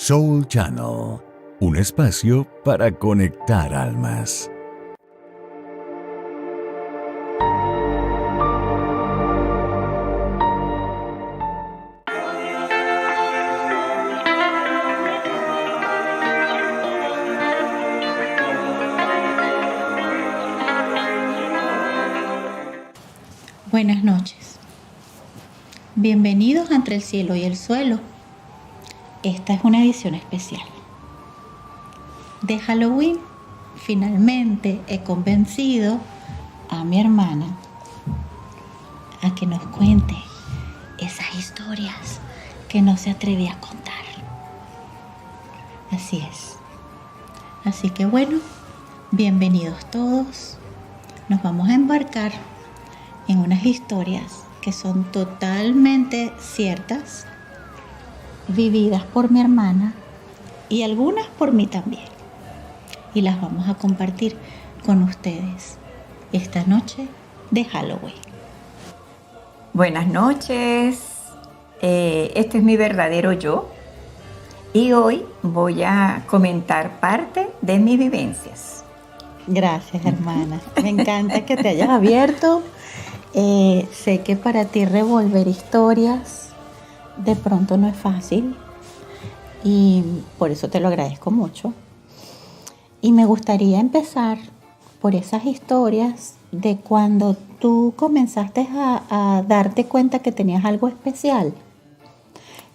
Soul Channel, un espacio para conectar almas. Buenas noches. Bienvenidos a Entre el Cielo y el Suelo. Esta es una edición especial. De Halloween, finalmente he convencido a mi hermana a que nos cuente esas historias que no se atrevía a contar. Así es. Así que bueno, bienvenidos todos. Nos vamos a embarcar en unas historias que son totalmente ciertas, vividas por mi hermana y algunas por mí también. Y las vamos a compartir con ustedes esta noche de Halloween. Buenas noches, este es mi verdadero yo y hoy voy a comentar parte de mis vivencias. Gracias, hermana. Me encanta que te hayas abierto. Sé que para ti revolver historias de pronto no es fácil y por eso te lo agradezco mucho. Y me gustaría empezar por esas historias de cuando tú comenzaste a darte cuenta que tenías algo especial,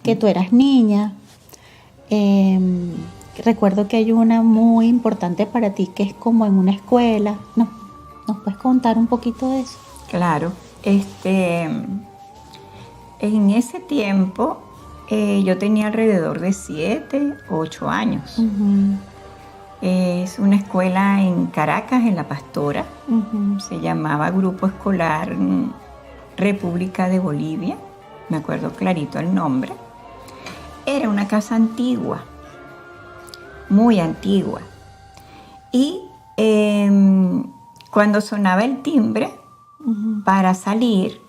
que tú eras niña. Recuerdo que hay una muy importante para ti que es como en una escuela. ¿Nos puedes contar un poquito de eso? Claro, en ese tiempo yo tenía alrededor de 7, 8 años. Uh-huh. Es una escuela en Caracas, en La Pastora. Uh-huh. Se llamaba Grupo Escolar República de Bolivia. Me acuerdo clarito el nombre. Era una casa antigua, muy antigua. Y cuando sonaba el timbre, uh-huh, para salir,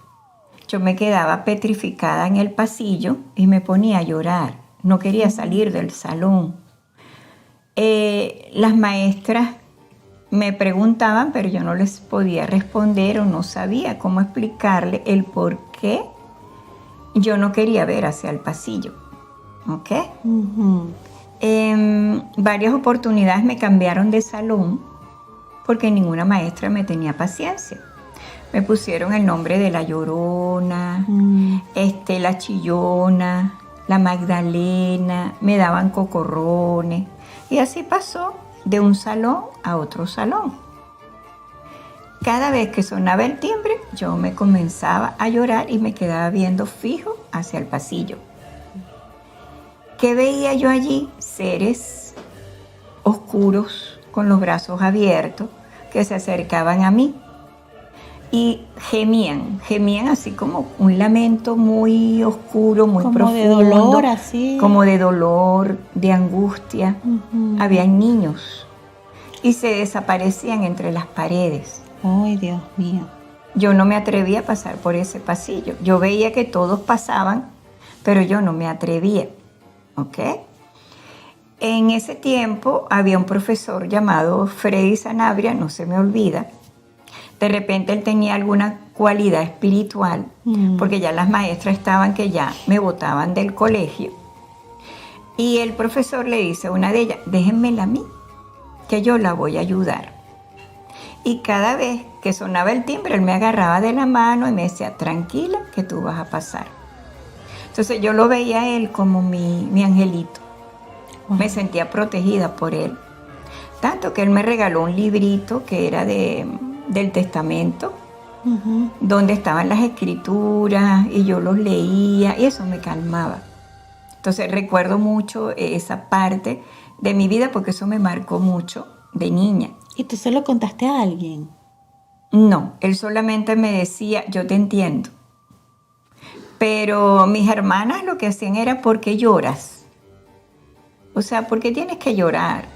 yo me quedaba petrificada en el pasillo y me ponía a llorar. No quería salir del salón. Las maestras me preguntaban, pero yo no les podía responder o no sabía cómo explicarle el por qué yo no quería ver hacia el pasillo. ¿Ok? Uh-huh. En varias oportunidades me cambiaron de salón porque ninguna maestra me tenía paciencia. Me pusieron el nombre de la Llorona, la Chillona, la Magdalena, me daban cocorrones. Y así pasó de un salón a otro salón. Cada vez que sonaba el timbre, yo me comenzaba a llorar y me quedaba viendo fijo hacia el pasillo. ¿Qué veía yo allí? Seres oscuros con los brazos abiertos que se acercaban a mí. Y gemían así como un lamento muy oscuro, muy como profundo. Como de dolor, así. Como de dolor, de angustia. Uh-huh. Habían niños y se desaparecían entre las paredes. ¡Ay, Dios mío! Yo no me atrevía a pasar por ese pasillo. Yo veía que todos pasaban, pero yo no me atrevía. ¿Ok? En ese tiempo había un profesor llamado Freddy Sanabria, no se me olvida. De repente él tenía alguna cualidad espiritual, porque ya las maestras estaban que ya me botaban del colegio. Y el profesor le dice a una de ellas, déjenmela a mí, que yo la voy a ayudar. Y cada vez que sonaba el timbre, él me agarraba de la mano y me decía, tranquila, que tú vas a pasar. Entonces yo lo veía a él como mi angelito. Wow. Me sentía protegida por él. Tanto que él me regaló un librito que era del testamento, uh-huh, donde estaban las escrituras y yo los leía y eso me calmaba. Entonces recuerdo mucho esa parte de mi vida porque eso me marcó mucho de niña. ¿Y tú se lo contaste a alguien? No, él solamente me decía, yo te entiendo. Pero mis hermanas lo que hacían era, ¿por qué lloras? O sea, ¿por qué tienes que llorar?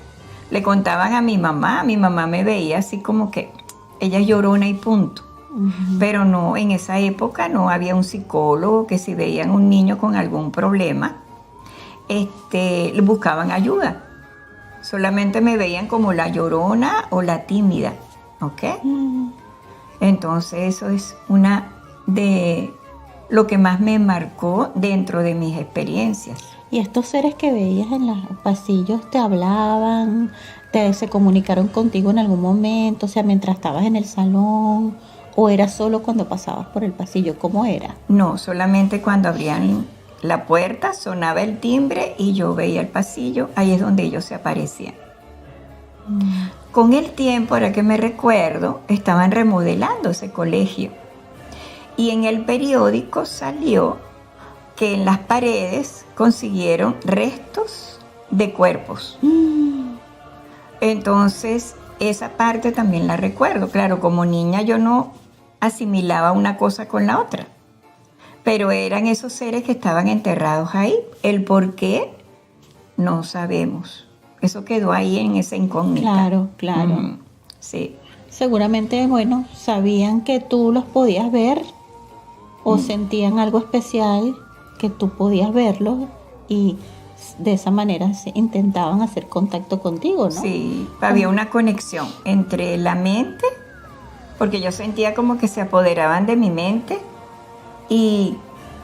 Le contaban a mi mamá me veía así como que ella es llorona y punto. Uh-huh. Pero no, en esa época no había un psicólogo que si veían un niño con algún problema, buscaban ayuda. Solamente me veían como la llorona o la tímida, ¿ok? Entonces eso es una de lo que más me marcó dentro de mis experiencias. ¿Y estos seres que veías en los pasillos te hablaban, se comunicaron contigo en algún momento, o sea, mientras estabas en el salón, o era solo cuando pasabas por el pasillo? ¿Cómo era? No, solamente cuando abrían la puerta, sonaba el timbre y yo veía el pasillo, ahí es donde ellos se aparecían. Con el tiempo, ahora que me recuerdo, estaban remodelando ese colegio y en el periódico salió que en las paredes consiguieron restos de cuerpos. Entonces, esa parte también la recuerdo. Claro, como niña yo no asimilaba una cosa con la otra, pero eran esos seres que estaban enterrados ahí. El por qué, no sabemos. Eso quedó ahí en esa incógnita. Claro, claro. Sí. Seguramente, bueno, sabían que tú los podías ver o sentían algo especial que tú podías verlos y de esa manera intentaban hacer contacto contigo, ¿no? Sí, había una conexión entre la mente, porque yo sentía como que se apoderaban de mi mente y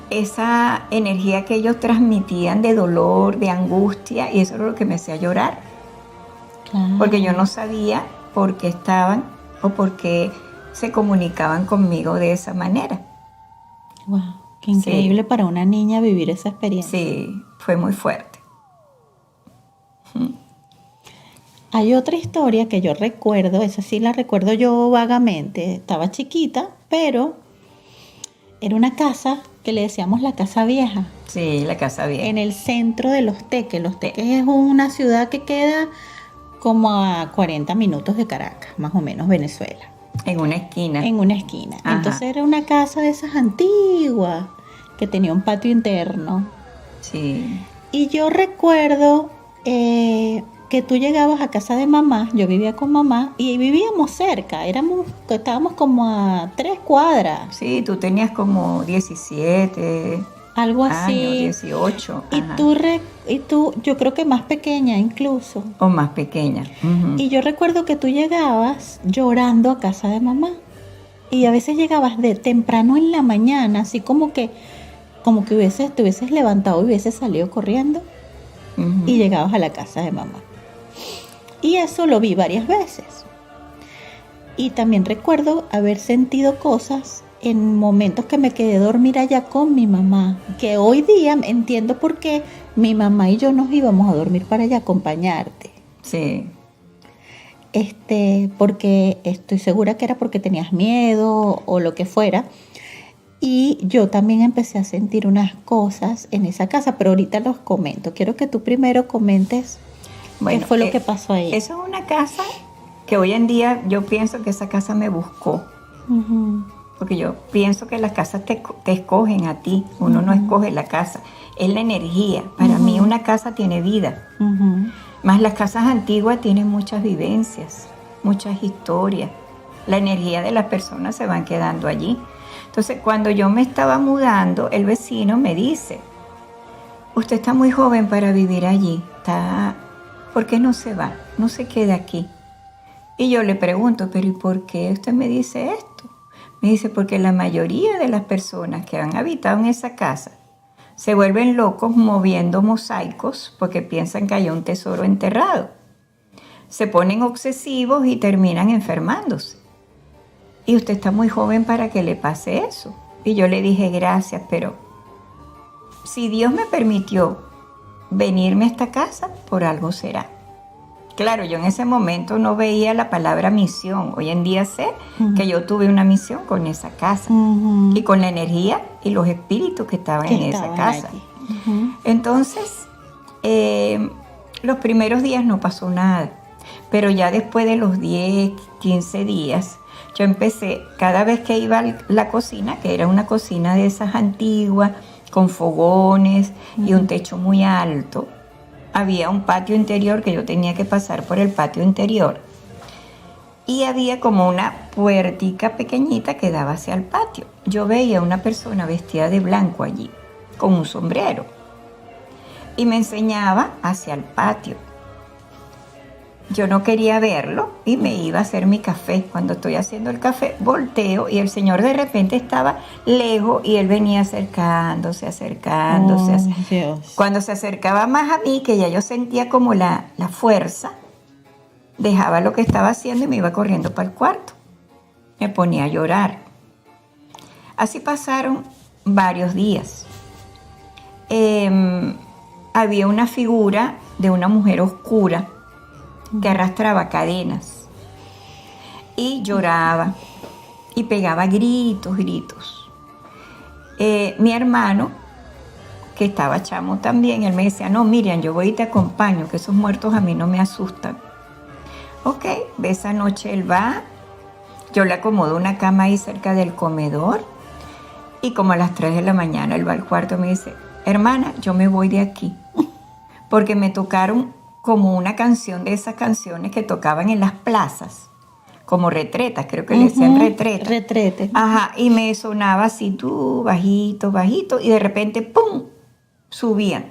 esa energía que ellos transmitían de dolor, de angustia, y eso era lo que me hacía llorar. Claro. Porque yo no sabía por qué estaban o por qué se comunicaban conmigo de esa manera. Wow, qué increíble para una niña vivir esa experiencia. Sí, fue muy fuerte. Hay otra historia que yo recuerdo, esa sí la recuerdo yo vagamente. Estaba chiquita, pero era una casa que le decíamos la Casa Vieja. Sí, la Casa Vieja. En el centro de Los Teques. Los Teques es una ciudad que queda como a 40 minutos de Caracas, más o menos, Venezuela. En una esquina. En una esquina. Ajá. Entonces era una casa de esas antiguas que tenía un patio interno. Sí. Y yo recuerdo que tú llegabas a casa de mamá, yo vivía con mamá y vivíamos cerca, estábamos como a 3 cuadras. Sí, tú tenías como 17 algo años, así. 18. Y ajá. tú, yo creo que más pequeña incluso. O más pequeña. Ujú. Y yo recuerdo que tú llegabas llorando a casa de mamá. Y a veces llegabas de temprano en la mañana, así como que te hubieses levantado y hubieses salido corriendo. Ujú. Y llegabas a la casa de mamá. Y eso lo vi varias veces. Y también recuerdo haber sentido cosas en momentos que me quedé a dormir allá con mi mamá, que hoy día entiendo por qué mi mamá y yo nos íbamos a dormir para allá a acompañarte. Sí. Porque estoy segura que era porque tenías miedo o lo que fuera. Y yo también empecé a sentir unas cosas en esa casa, pero ahorita los comento. Quiero que tú primero comentes qué fue lo que pasó ahí. Eso es una casa que hoy en día yo pienso que esa casa me buscó. Ujú. Porque yo pienso que las casas te escogen a ti. Uno no escoge la casa. Es la energía. Para mí una casa tiene vida. Ujú. Más las casas antiguas tienen muchas vivencias, muchas historias. La energía de las personas se van quedando allí. Entonces, cuando yo me estaba mudando, el vecino me dice, usted está muy joven para vivir allí. ¿Por qué no se va? No se queda aquí. Y yo le pregunto, pero ¿y por qué usted me dice esto? Me dice, porque la mayoría de las personas que han habitado en esa casa se vuelven locos moviendo mosaicos porque piensan que hay un tesoro enterrado. Se ponen obsesivos y terminan enfermándose. Y usted está muy joven para que le pase eso. Y yo le dije, gracias, pero si Dios me permitió venirme a esta casa, por algo será. Claro, yo en ese momento no veía la palabra misión. Hoy en día sé que yo tuve una misión con esa casa. Ujú. Y con la energía y los espíritus que estaban en esa casa. allí. Ujú. Entonces, los primeros días no pasó nada. Pero ya después de los 10, 15 días, yo empecé, cada vez que iba a la cocina, que era una cocina de esas antiguas, con fogones y un techo muy alto, había un patio interior que yo tenía que pasar por el patio interior. Y había como una puertica pequeñita que daba hacia el patio. Yo veía una persona vestida de blanco allí, con un sombrero. y me enseñaba hacia el patio. Yo no quería verlo y me iba a hacer mi café. Cuando estoy haciendo el café, volteo y el señor de repente estaba lejos y él venía acercándose. Dios. Cuando se acercaba más a mí, que ya yo sentía como la fuerza, dejaba lo que estaba haciendo y me iba corriendo para el cuarto. Me ponía a llorar. Así pasaron varios días. Había una figura de una mujer oscura que arrastraba cadenas y lloraba y pegaba gritos. Mi hermano, que estaba chamo también, él me decía, no, Miriam, yo voy y te acompaño, que esos muertos a mí no me asustan. Ok, esa noche él va, yo le acomodo una cama ahí cerca del comedor y como a las 3 de la mañana él va al cuarto y me dice, hermana, yo me voy de aquí, porque me tocaron como una canción de esas canciones que tocaban en las plazas, como retretas, creo que le decían retretas. Retrete. Ajá, y me sonaba así, tú, bajito, y de repente, ¡pum!, subían.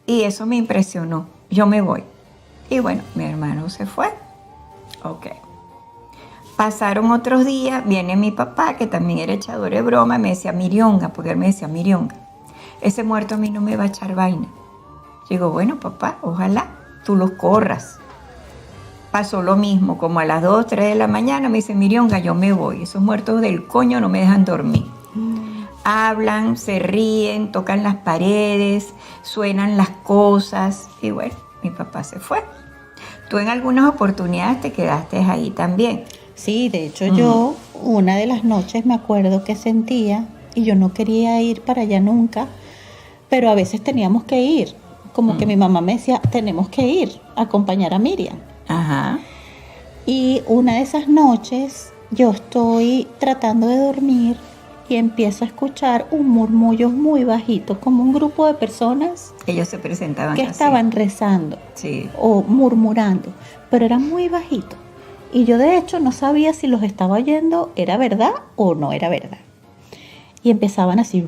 Y eso me impresionó. Yo me voy. Y bueno, mi hermano se fue. Ok. Pasaron otros días, viene mi papá, que también era echador de broma, y me decía, Mirionga, porque él me decía, Mirionga, ese muerto a mí no me va a echar vaina. Digo, bueno, papá, ojalá tú los corras. Pasó lo mismo, como a las 2, 3 de la mañana, me dice, Mirionga, yo me voy. Esos muertos del coño no me dejan dormir. Hablan, se ríen, tocan las paredes, suenan las cosas. Y bueno, mi papá se fue. Tú en algunas oportunidades te quedaste ahí también. Sí, de hecho yo una de las noches me acuerdo que sentía, y yo no quería ir para allá nunca, pero a veces teníamos que ir. Como que mi mamá me decía, tenemos que ir a acompañar a Miriam. Ajá. Y una de esas noches yo estoy tratando de dormir y empiezo a escuchar un murmullo muy bajito, como un grupo de personas Ellos se presentaban que así. estaban rezando Sí. o murmurando, pero era muy bajito. Y yo de hecho no sabía si los estaba oyendo, era verdad o no era verdad. Y empezaban así,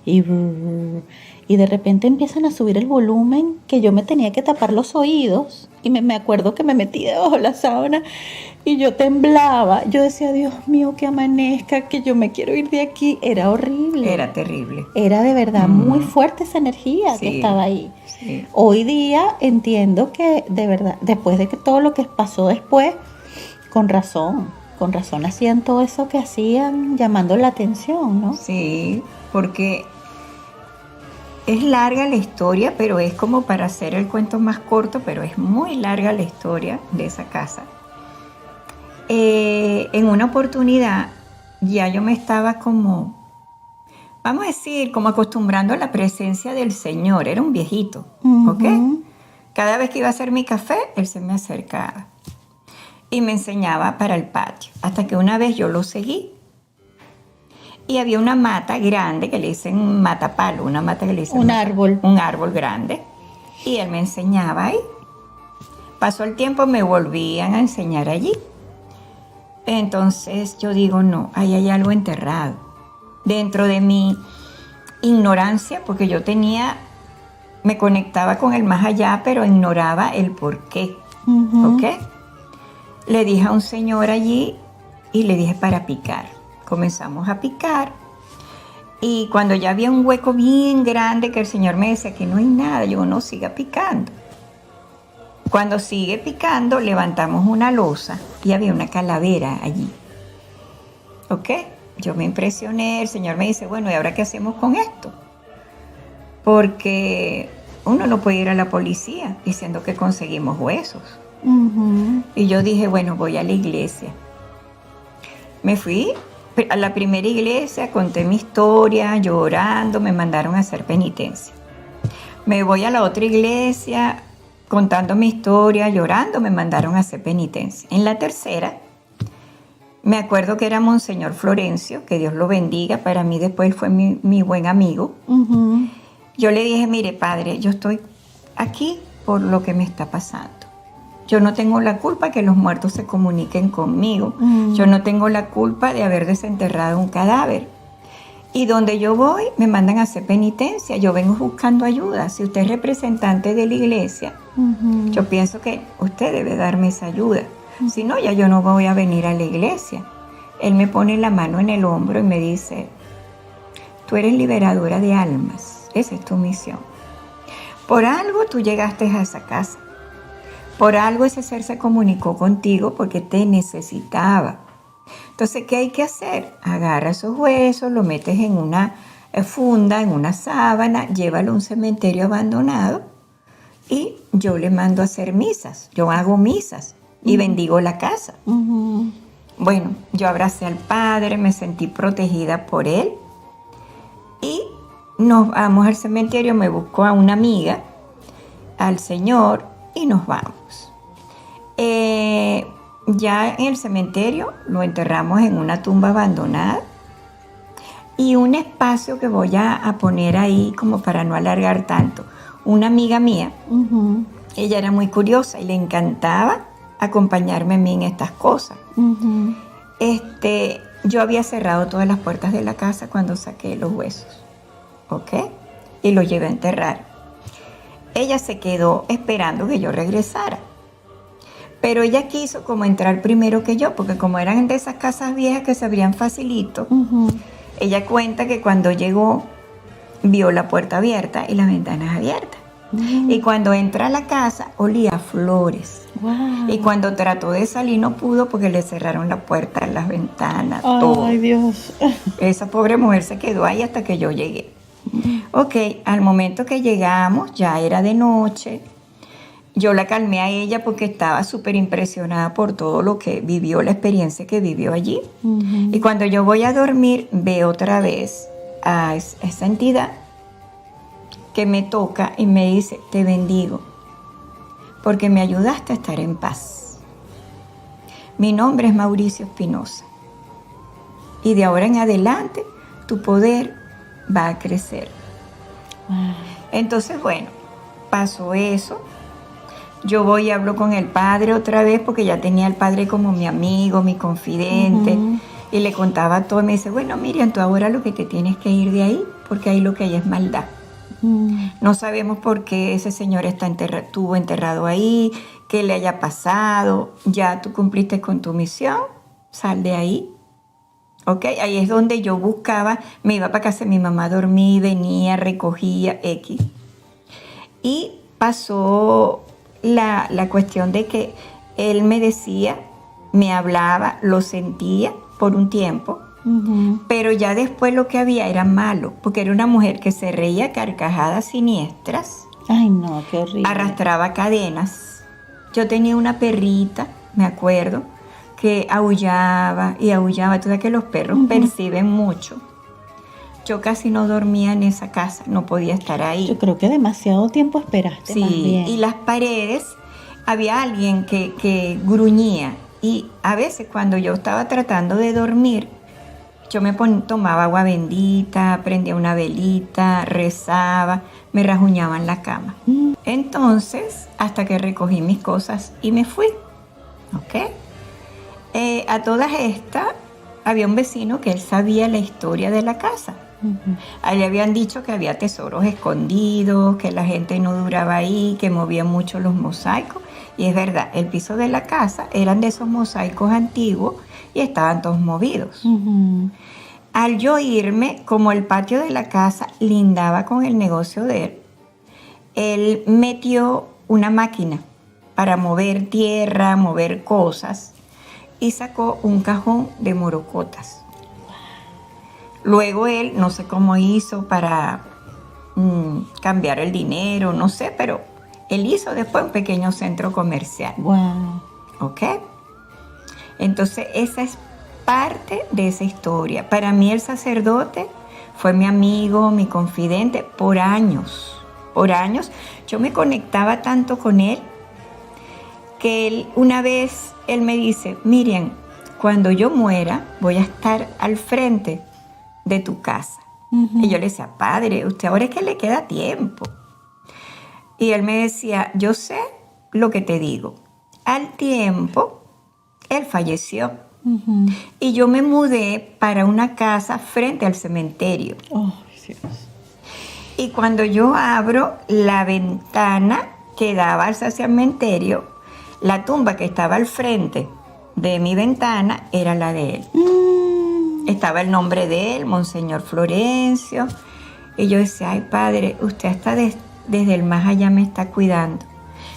y de repente empiezan a subir el volumen, que yo me tenía que tapar los oídos, y me acuerdo que me metí debajo de la sábana y yo temblaba. Yo decía, Dios mío, que amanezca, que yo me quiero ir de aquí. Era horrible. Era terrible. Era de verdad muy fuerte esa energía que Sí. estaba ahí. Sí. Hoy día entiendo que de verdad, después de que todo lo que pasó después, con razón hacían todo eso que hacían, llamando la atención, ¿no? Sí, porque es larga la historia, pero es como para hacer el cuento más corto, pero es muy larga la historia de esa casa. En una oportunidad ya yo me estaba como, vamos a decir, como acostumbrando a la presencia del Señor. Era un viejito, ¿ok? Cada vez que iba a hacer mi café, él se me acercaba y me enseñaba para el patio, hasta que una vez yo lo seguí. Y había una mata grande que le dicen matapalo, una mata que le dicen Un árbol. un árbol grande. Y él me enseñaba ahí. Pasó el tiempo, me volvían a enseñar allí. Entonces yo digo, no, ahí hay algo enterrado. Dentro de mi ignorancia, porque yo me conectaba con el más allá, pero ignoraba el por qué. ¿Ok? Le dije a un señor allí y le dije para picar. Comenzamos a picar y cuando ya había un hueco bien grande que el señor me decía que no hay nada, yo no, siga picando. Cuando sigue picando levantamos una losa y había una calavera allí. ¿Ok? Yo me impresioné, el señor me dice, bueno, ¿y ahora qué hacemos con esto? Porque uno no puede ir a la policía diciendo que conseguimos huesos. Y yo dije, bueno, voy a la iglesia. Me fui a la primera iglesia, conté mi historia, llorando, me mandaron a hacer penitencia. Me voy a la otra iglesia, contando mi historia, llorando, me mandaron a hacer penitencia. En la tercera, me acuerdo que era Monseñor Florencio, que Dios lo bendiga, para mí después fue mi buen amigo. Yo le dije, mire, padre, yo estoy aquí por lo que me está pasando. Yo no tengo la culpa que los muertos se comuniquen conmigo. Yo no tengo la culpa de haber desenterrado un cadáver. Y donde yo voy, me mandan a hacer penitencia. Yo vengo buscando ayuda. Si usted es representante de la iglesia, yo pienso que usted debe darme esa ayuda. Si no, ya yo no voy a venir a la iglesia. Él me pone la mano en el hombro y me dice, tú eres liberadora de almas. Esa es tu misión. Por algo tú llegaste a esa casa. Por algo ese ser se comunicó contigo porque te necesitaba. Entonces, ¿qué hay que hacer? Agarra esos huesos, lo metes en una funda, en una sábana, llévalo a un cementerio abandonado y yo le mando a hacer misas. Yo hago misas y bendigo la casa. Bueno, yo abracé al padre, me sentí protegida por él y nos vamos al cementerio, me busco a una amiga, al señor y nos vamos. Ya en el cementerio lo enterramos en una tumba abandonada y un espacio que voy a poner ahí como para no alargar tanto. Una amiga mía, ella era muy curiosa y le encantaba acompañarme a mí en estas cosas. Yo había cerrado todas las puertas de la casa cuando saqué los huesos, ¿ok? Y los llevé a enterrar. Ella se quedó esperando que yo regresara. Pero ella quiso como entrar primero que yo, porque como eran de esas casas viejas que se abrían facilito, ella cuenta que cuando llegó, vio la puerta abierta y las ventanas abiertas. Y cuando entra a la casa, olía a flores. Wow. Y cuando trató de salir no pudo porque le cerraron la puerta, las ventanas, todo. Ay, Dios. Esa pobre mujer se quedó ahí hasta que yo llegué. Ok, al momento que llegamos, ya era de noche. Yo la calmé a ella porque estaba súper impresionada por todo lo que vivió, la experiencia que vivió allí. Y cuando yo voy a dormir, veo otra vez a esa entidad que me toca y me dice, te bendigo, porque me ayudaste a estar en paz. Mi nombre es Mauricio Espinosa. Y de ahora en adelante, tu poder va a crecer. Entonces, bueno, pasó eso. Yo voy y hablo con el padre otra vez porque ya tenía al padre como mi amigo, mi confidente. Y le contaba todo y me dice, bueno, Miriam, tú ahora lo que te tienes que ir de ahí porque ahí lo que hay es maldad. No sabemos por qué ese señor estuvo enterrado ahí, qué le haya pasado. Ya tú cumpliste con tu misión, sal de ahí. ¿Ok? Ahí es donde yo buscaba, me iba para casa de mi mamá, dormí, venía, recogía, X. Y pasó la cuestión de que él me decía, me hablaba, lo sentía por un tiempo, pero ya después lo que había era malo, porque era una mujer que se reía carcajadas siniestras. Ay, no, qué horrible. Arrastraba cadenas. Yo tenía una perrita, me acuerdo, que aullaba y aullaba. Tú sabes que los perros perciben mucho. Yo casi no dormía en esa casa, no podía estar ahí. Yo creo que demasiado tiempo esperaste, Sí, más bien. y las paredes, había alguien que gruñía. Y a veces cuando yo estaba tratando de dormir, yo tomaba agua bendita, prendía una velita, rezaba, me rajuñaba en la cama. Entonces, hasta que recogí mis cosas y me fui. ¿Ok? A todas estas, había un vecino que él sabía la historia de la casa. A él le habían dicho que había tesoros escondidos, que la gente no duraba ahí, que movían mucho los mosaicos. Y es verdad, el piso de la casa eran de esos mosaicos antiguos y estaban todos movidos. Al yo irme, como el patio de la casa lindaba con el negocio de él metió una máquina para mover tierra, mover cosas, y sacó un cajón de morocotas. Luego él, no sé cómo hizo para cambiar el dinero, no sé, pero él hizo después un pequeño centro comercial. Wow. ¿Ok? Entonces, esa es parte de esa historia. Para mí el sacerdote fue mi amigo, mi confidente, por años. Por años. Yo me conectaba tanto con él que una vez él me dice, Miriam, cuando yo muera voy a estar al frente de tu casa. Y yo le decía, padre, usted ahora es que le queda tiempo. Y él me decía, yo sé lo que te digo. Al tiempo, él falleció. Ujú. Y yo me mudé para una casa frente al cementerio. Oh, Dios. Y cuando yo abro la ventana que daba hacia el cementerio, la tumba que estaba al frente de mi ventana era la de él. Estaba el nombre de él, Monseñor Florencio. Y yo decía, ay padre, usted hasta desde el más allá me está cuidando.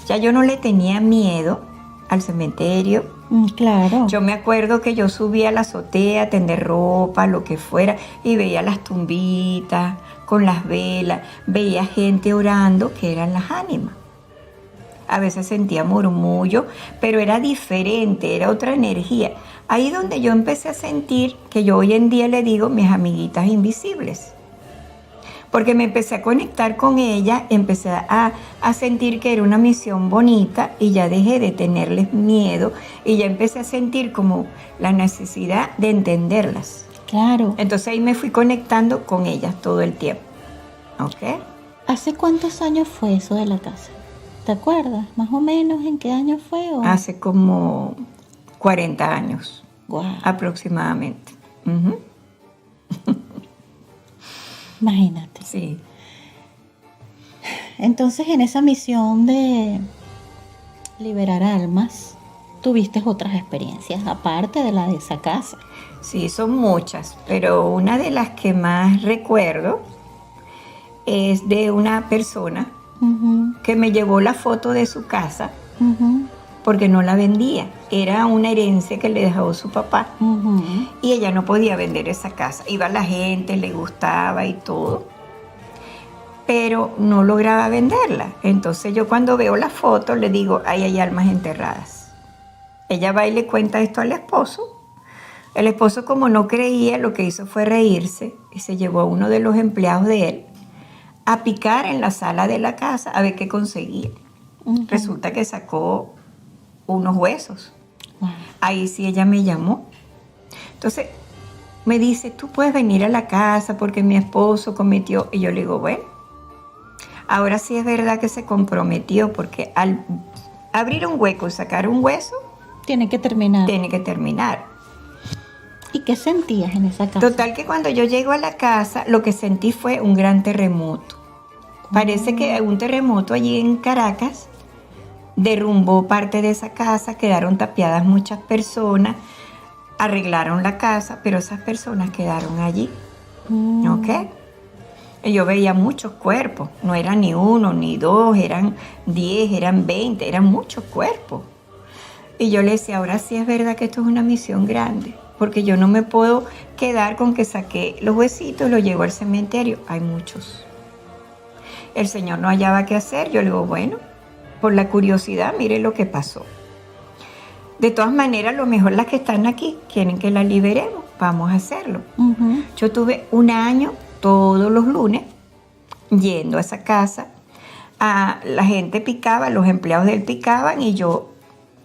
Ya yo no le tenía miedo al cementerio. Claro. Yo me acuerdo que yo subía a la azotea a tender ropa, lo que fuera, y veía las tumbitas con las velas, veía gente orando que eran las ánimas. A veces sentía murmullo, pero era diferente, era otra energía. Ahí donde yo empecé a sentir que yo hoy en día le digo mis amiguitas invisibles. Porque me empecé a conectar con ella, empecé a sentir que era una misión bonita y ya dejé de tenerles miedo y ya empecé a sentir como la necesidad de entenderlas. Claro. Entonces ahí me fui conectando con ellas todo el tiempo. ¿Ok? ¿Hace cuántos años fue eso de la casa? ¿Te acuerdas? ¿Más o menos en qué año fue? ¿O? Hace como 40 años Guau. aproximadamente. Ujú. Imagínate. Sí. Entonces, en esa misión de liberar almas, tuviste otras experiencias aparte de la de esa casa. Sí, son muchas, pero una de las que más recuerdo es de una persona Ujú, que me llevó la foto de su casa ujú, porque no la vendía. Era una herencia que le dejó su papá ujú. y ella no podía vender esa casa. Iba la gente, le gustaba y todo, pero no lograba venderla. Entonces yo cuando veo la foto le digo, ahí hay almas enterradas. Ella va y le cuenta esto al esposo. El esposo, como no creía, lo que hizo fue reírse y se llevó a uno de los empleados de él a picar en la sala de la casa a ver qué conseguía. Ujú. Resulta que sacó unos huesos. Wow. Ahí sí ella me llamó. Entonces me dice, tú puedes venir a la casa porque mi esposo cometió. Y yo le digo, bueno, ahora sí es verdad que se comprometió porque al abrir un hueco y sacar un hueso, Tiene que terminar. tiene que terminar. ¿Y qué sentías en esa casa? Total que cuando yo llego a la casa, lo que sentí fue un gran terremoto. Parece que un terremoto allí en Caracas derrumbó parte de esa casa, quedaron tapiadas muchas personas, arreglaron la casa, pero esas personas quedaron allí, ¿ok? Y yo veía muchos cuerpos, no eran ni uno, ni dos, eran 10, eran 20, eran muchos cuerpos. Y yo le decía, ahora sí es verdad que esto es una misión grande, porque yo no me puedo quedar con que saqué los huesitos y los llevo al cementerio, hay muchos. El Señor no hallaba qué hacer, yo le digo, bueno, por la curiosidad, mire lo que pasó. De todas maneras, a lo mejor las que están aquí quieren que las liberemos, vamos a hacerlo. Ujú. Yo tuve un año, todos los lunes, yendo a esa casa. La gente picaba, los empleados de él picaban y yo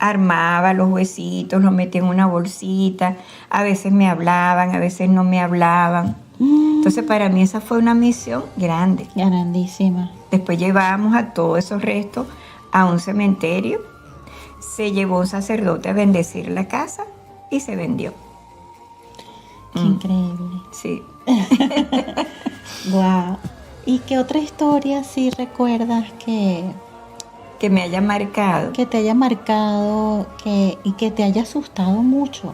armaba los huesitos, los metía en una bolsita. A veces me hablaban, a veces no me hablaban. Entonces para mí esa fue una misión grande. Grandísima. Después llevábamos a todos esos restos a un cementerio. Se llevó un sacerdote a bendecir la casa y se vendió. Qué increíble. Sí. Wow. ¿Y qué otra historia sí recuerdas que Que me haya marcado. te haya marcado y que te haya asustado mucho?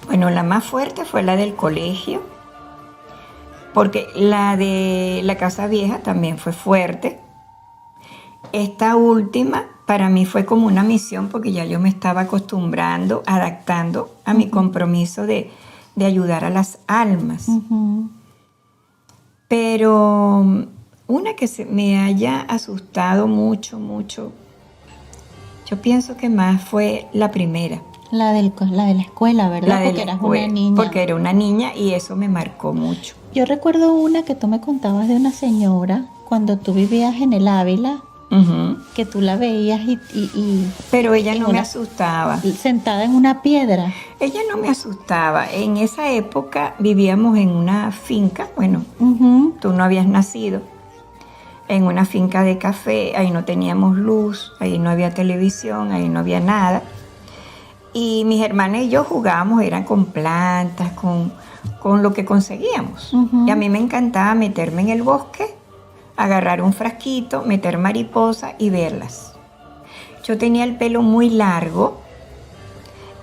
Bueno, la más fuerte fue la del colegio, porque la de la casa vieja también fue fuerte. Esta última para mí fue como una misión porque ya yo me estaba acostumbrando, adaptando a mi compromiso de ayudar a las almas. Ujú. Pero una que me haya asustado mucho, mucho, yo pienso que más fue la primera. La de la escuela, ¿verdad? La de Porque la eras escuela, una niña. porque era una niña y eso me marcó mucho. Yo recuerdo una que tú me contabas de una señora cuando tú vivías en el Ávila, Ujú. que tú la veías Pero ella no me una- asustaba. sentada en una piedra. Ella no me asustaba. En esa época vivíamos en una finca, bueno, Ujú. tú no habías nacido, en una finca de café, ahí no teníamos luz, ahí no había televisión, ahí no había nada. Y mis hermanas y yo jugábamos, eran con plantas, con lo que conseguíamos. Ujú. Y a mí me encantaba meterme en el bosque, agarrar un frasquito, meter mariposas y verlas. Yo tenía el pelo muy largo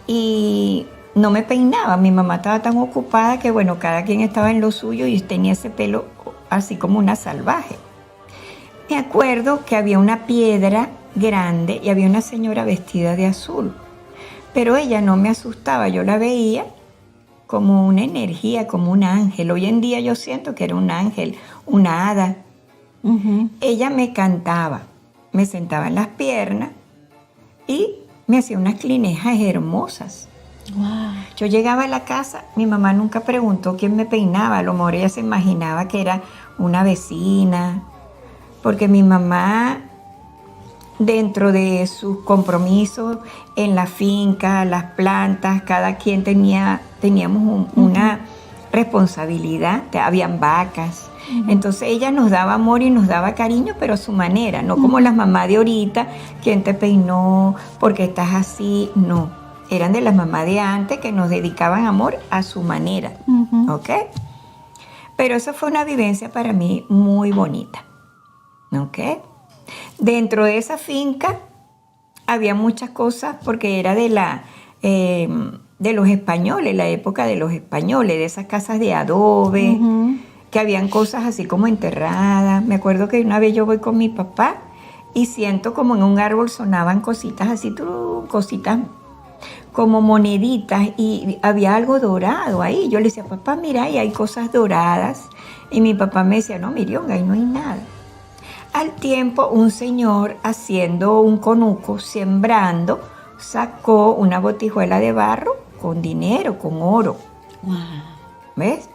y no me peinaba. Mi mamá estaba tan ocupada que, bueno, cada quien estaba en lo suyo y tenía ese pelo así como una salvaje. Me acuerdo que había una piedra grande y había una señora vestida de azul, pero ella no me asustaba, yo la veía como una energía, como un ángel. Hoy en día yo siento que era un ángel, una hada. Ujú. Ella me cantaba, me sentaba en las piernas y me hacía unas clinejas hermosas. Wow. Yo llegaba a la casa, mi mamá nunca preguntó quién me peinaba, a lo mejor ella se imaginaba que era una vecina, porque mi mamá, dentro de sus compromisos en la finca, las plantas, cada quien teníamos una responsabilidad, habían vacas. Entonces ella nos daba amor y nos daba cariño, pero a su manera, no como las mamás de ahorita, quién te peinó, porque estás así, no. Eran de las mamás de antes que nos dedicaban amor a su manera, Ujú. ¿ok? Pero eso fue una vivencia para mí muy bonita, ¿ok? Dentro de esa finca había muchas cosas porque era de los españoles, la época de los españoles, de esas casas de adobe, Ujú. que habían cosas así como enterradas. Me acuerdo que una vez yo voy con mi papá y siento como en un árbol sonaban cositas así, cositas como moneditas y había algo dorado ahí. Yo le decía, papá, mira, ahí hay cosas doradas. Y mi papá me decía, no, Miriam, ahí no hay nada. Al tiempo, un señor haciendo un conuco, sembrando, sacó una botijuela de barro con dinero, con oro. Wow. ¿Ves?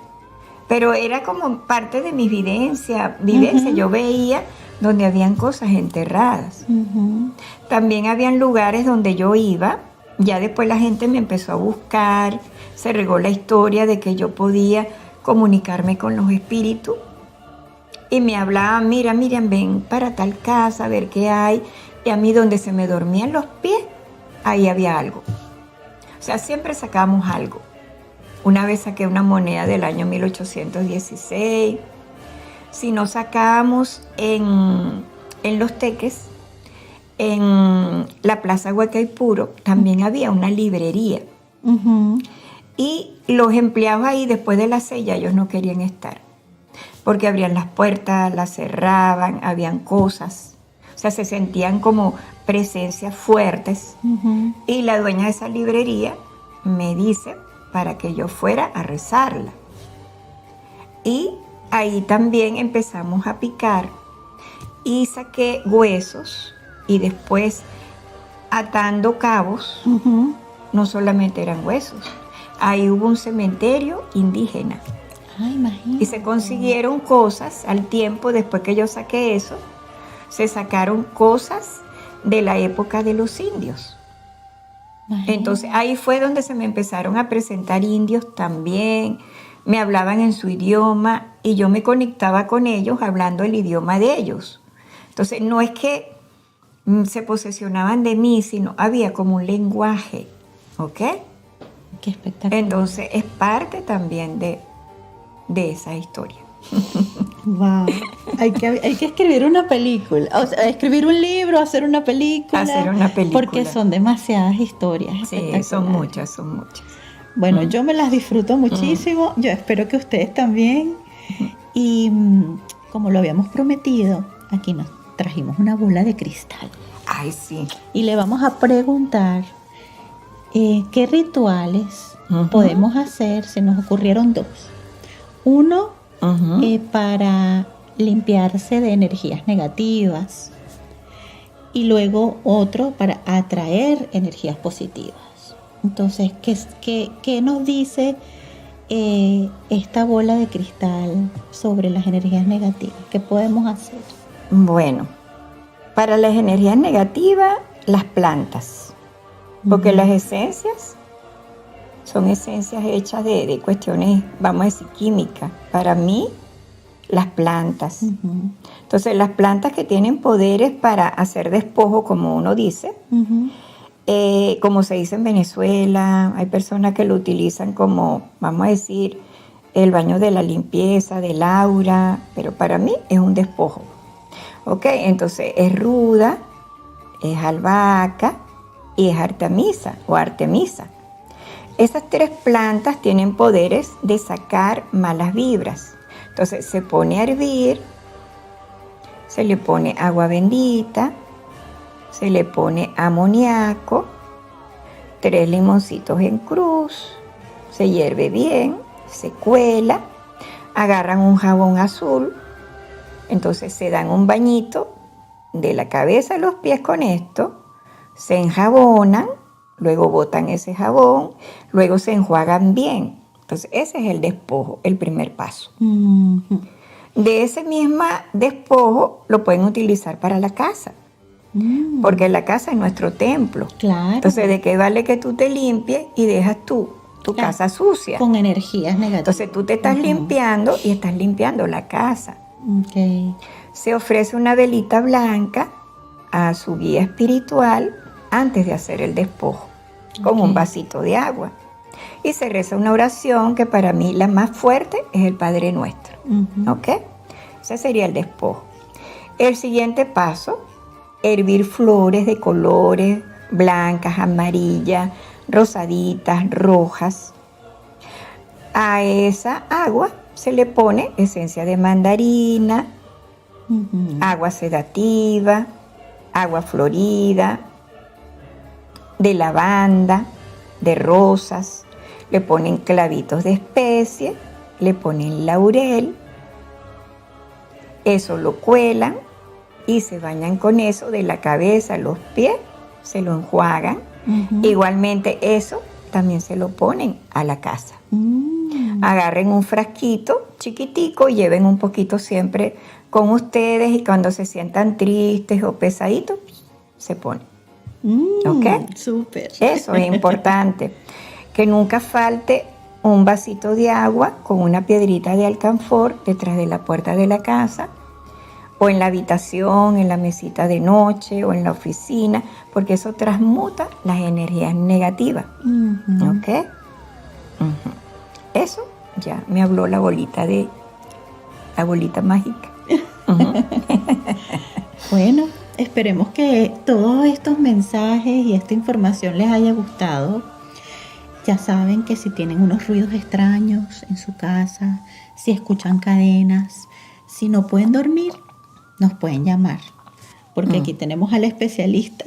Pero era como parte de mi vivencia. Ujú. Yo veía donde habían cosas enterradas. Ujú. También habían lugares donde yo iba, ya después la gente me empezó a buscar, se regó la historia de que yo podía comunicarme con los espíritus y me hablaban, mira, Miriam, ven para tal casa a ver qué hay. Y a mí donde se me dormían los pies, ahí había algo. O sea, siempre sacábamos algo. Una vez saqué una moneda del año 1816. Si no sacábamos en Los Teques, en la Plaza Huacaipuro, también había una librería. Ujú. Y los empleados ahí, después de las 6, ya ellos no querían estar. Porque abrían las puertas, las cerraban, habían cosas. O sea, se sentían como presencias fuertes. Ujú. Y la dueña de esa librería me dice para que yo fuera a rezarla. Y ahí también empezamos a picar y saqué huesos y después atando cabos, Ujú. no solamente eran huesos, ahí hubo un cementerio indígena Ay, imagínate. y se consiguieron cosas al tiempo, después que yo saqué eso, se sacaron cosas de la época de los indios. Imagínate. Entonces ahí fue donde se me empezaron a presentar indios también, me hablaban en su idioma y yo me conectaba con ellos hablando el idioma de ellos. Entonces no es que se posesionaban de mí, sino había como un lenguaje, ¿ok? Qué espectacular. Entonces es parte también de esa historia. Wow. Hay que escribir una película, o sea, escribir un libro, hacer una película. Hacer una película. Porque son demasiadas historias. Sí, espectaculares. son muchas, son muchas. Bueno, yo me las disfruto muchísimo. Yo espero que ustedes también. Y como lo habíamos prometido, aquí nos trajimos una bola de cristal. Ay, sí. Y le vamos a preguntar qué rituales Ujú. podemos hacer. Se nos ocurrieron dos. Uno, Ujú. para limpiarse de energías negativas. Y luego otro para atraer energías positivas. Entonces, ¿qué nos dice esta bola de cristal sobre las energías negativas? ¿Qué podemos hacer? Bueno, para las energías negativas, las plantas. Porque Ujú. las esencias son esencias hechas de cuestiones, vamos a decir, químicas. Para mí, las plantas. Ujú. Entonces, las plantas que tienen poderes para hacer despojo, como uno dice, Ujú. Como se dice en Venezuela, hay personas que lo utilizan como, vamos a decir, el baño de la limpieza, del aura, pero para mí es un despojo. ¿Ok? Entonces es ruda, es albahaca y es artemisa o artemisa. Esas tres plantas tienen poderes de sacar malas vibras. Entonces se pone a hervir, se le pone agua bendita, se le pone amoníaco, 3 limoncitos en cruz, se hierve bien, se cuela, agarran un jabón azul, entonces se dan un bañito de la cabeza a los pies con esto, se enjabonan, luego botan ese jabón, luego se enjuagan bien. Entonces ese es el despojo, el primer paso. Ujú. De ese mismo despojo lo pueden utilizar para la casa, porque la casa es nuestro templo. Claro. Entonces, ¿de qué vale que tú te limpies y dejas tu Claro. casa sucia? Con energías negativas. Entonces tú te estás limpiando y estás limpiando la casa. Ok. Se ofrece una velita blanca a su guía espiritual antes de hacer el despojo, con un vasito de agua. Y se reza una oración que para mí la más fuerte es el Padre Nuestro. ¿Ok? Ese sería el despojo. El siguiente paso, hervir flores de colores, blancas, amarillas, rosaditas, rojas. A esa agua se le pone esencia de mandarina, agua sedativa, agua florida, de lavanda, de rosas. Le ponen clavitos de especia, le ponen laurel, eso lo cuelan y se bañan con eso de la cabeza a los pies, se lo enjuagan. Igualmente eso también se lo ponen a la casa. Agarren un frasquito chiquitico y lleven un poquito siempre con ustedes y cuando se sientan tristes o pesaditos, se ponen. ¿Ok? Súper. Eso es importante. Que nunca falte un vasito de agua con una piedrita de alcanfor detrás de la puerta de la casa o en la habitación, en la mesita de noche o en la oficina, porque eso transmuta las energías negativas. ¿Ok? Eso ya me habló la bolita mágica. Bueno, esperemos que todos estos mensajes y esta información les haya gustado. Ya saben que si tienen unos ruidos extraños en su casa, si escuchan cadenas, si no pueden dormir, nos pueden llamar, porque aquí tenemos al especialista.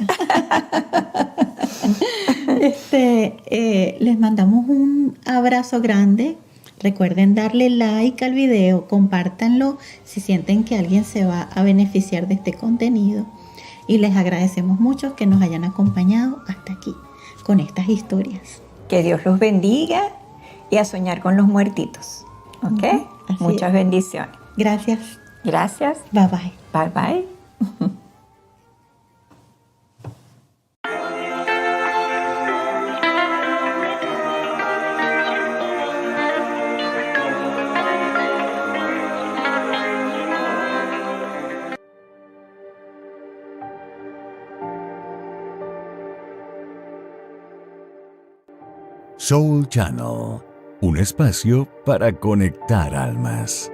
Les mandamos un abrazo grande. Recuerden darle like al video, compártanlo si sienten que alguien se va a beneficiar de este contenido. Y les agradecemos mucho que nos hayan acompañado hasta aquí con estas historias. Que Dios los bendiga y a soñar con los muertitos. ¿Ok? Muchas bendiciones. Gracias. Gracias. Bye bye. Bye bye. Soul Channel, un espacio para conectar almas.